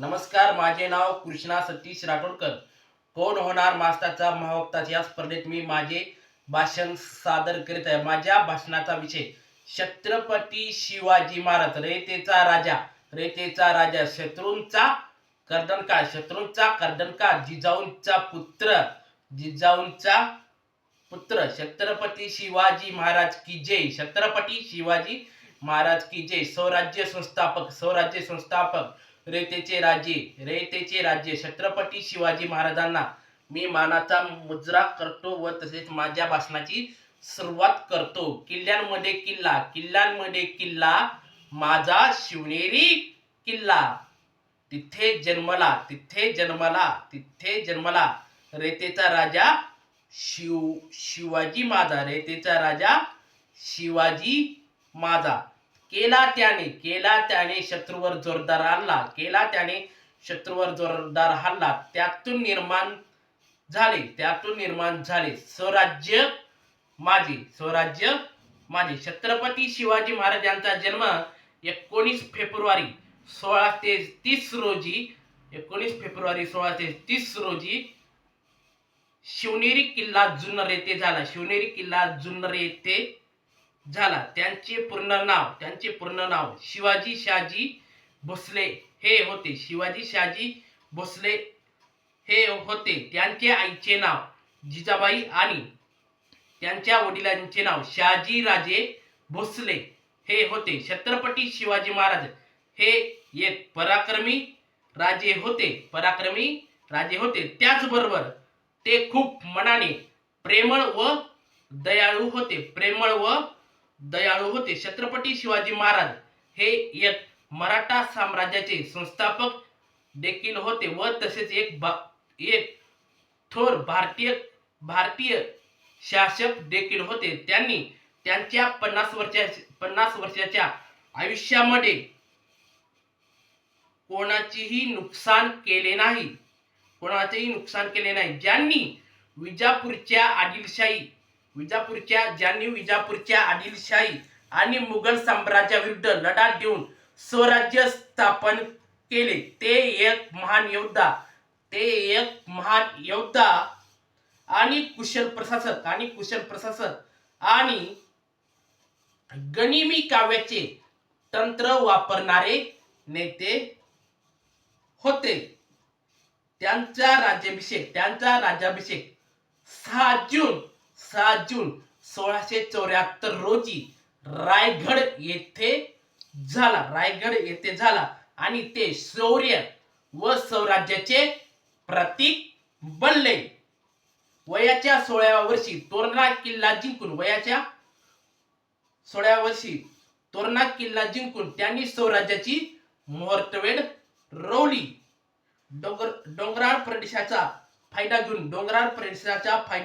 नमस्कार, माझे नाव कृष्णा सतीश राठोडकर. कोण होणार महाराष्ट्राचा महावक्ता या स्पर्धेत मी माझे भाषण सादर करीत आहे. माझ्या भाषणाचा विषय छत्रपती शिवाजी महाराज, रयतेचा राजा. रयतेचा राजा, शत्रूंचा कर्दनकाळ, जिजाऊंचा पुत्र. जिजाऊंचा पुत्र छत्रपती शिवाजी महाराज की जय. छत्रपती शिवाजी महाराज की जय. स्वराज्य संस्थापक रयतेचे राज्य छत्रपती शिवाजी महाराजांना मी मानाचा मुजरा करतो व तसेच माझ्या भाषणाची सुरुवात करतो. किल्ल्यांमध्ये किल्ला माझा शिवनेरी किल्ला. तिथे जन्मला रयतेचा राजा शिवाजी माझा. रयतेचा राजा शिवाजी माझा. केला त्याने शत्रूवर जोरदार हल्ला. त्यातून निर्माण झाले स्वराज्य माझे. छत्रपती शिवाजी महाराजांचा जन्म 19 फेब्रुवारी 1630 रोजी शिवनेरी किल्ला जुन्नर येथे झाला. त्यांचे पूर्ण नाव शिवाजी शहाजी भोसले हे होते. त्यांच्या आईचे नाव जिजाबाई आणि त्यांच्या वडिलांचे नाव शहाजी राजे भोसले हे होते. छत्रपती शिवाजी महाराज हे एक पराक्रमी राजे होते. त्याचबरोबर ते खूप मनाने प्रेमळ व दयाळू होते. छत्रपती शिवाजी महाराज हे एक मराठा साम्राज्याचे संस्थापक देखील होते व तसेच एक थोर भारतीय शासक देखील होते. त्यांनी त्यांच्या 50 वर्षाच्या आयुष्यामध्ये कोणाचेही नुकसान केले नाही. ज्यांनी विजापूरच्या आदिलशाही आणि मुघल साम्राज्याविरुद्ध लढा देऊन स्वराज्य स्थापन केले. ते एक महान योद्धा आणि कुशल प्रशासक आणि गनिमी काव्याचे तंत्र वापरणारे नेते होते. त्यांचा राज्याभिषेक 6 जून 1674 रोजी रायगड येथे झाला आणि ते शौर्य व स्वराज्याचे प्रतीक बनले. वयाच्या 16व्या वर्षी तोरणा किल्ला जिंकून त्यांनी स्वराज्याची मुहूर्तमेढ रोवली. डोंगराळ प्रदेशाचा फायदा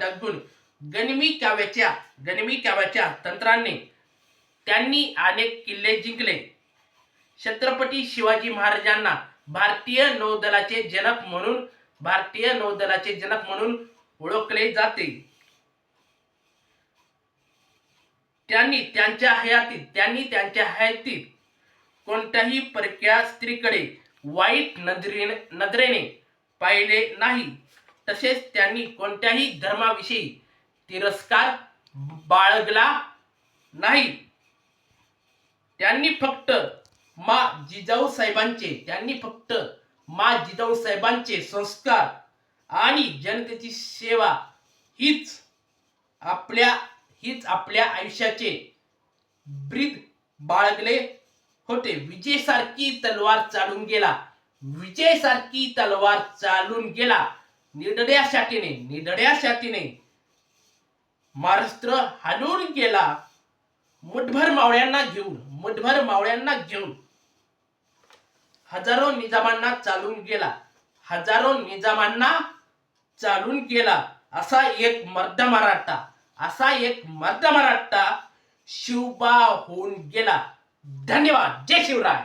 घेऊन गनिमी काव्याच्या तंत्राने त्यांनी अनेक किल्ले जिंकले. छत्रपती शिवाजी महाराजांना भारतीय नौदलाचे जनक म्हणून ओळखले जाते. त्यांनी त्यांच्या हयातीत कोणत्याही परक्या स्त्रीकडे वाईट नजरेने पाहिले नाही. तसेच त्यांनी कोणत्याही धर्माविषयी तिरस्कार बाळगला नाही. त्यांनी फक्त मा जिजाऊ साहेबांचे संस्कार आणि जनतेची सेवा हीच आपल्या आयुष्याचे ब्रीद बाळगले होते. विजयसारखी तलवार चालून गेला. निधड्या छातीने महाराष्ट्र हालून गेला. मुठभर मावळ्यांना घेऊन हजारो निजामांना चालून गेला. असा एक मर्द मराठा शिवबा होऊन गेला. धन्यवाद. जय शिवराय.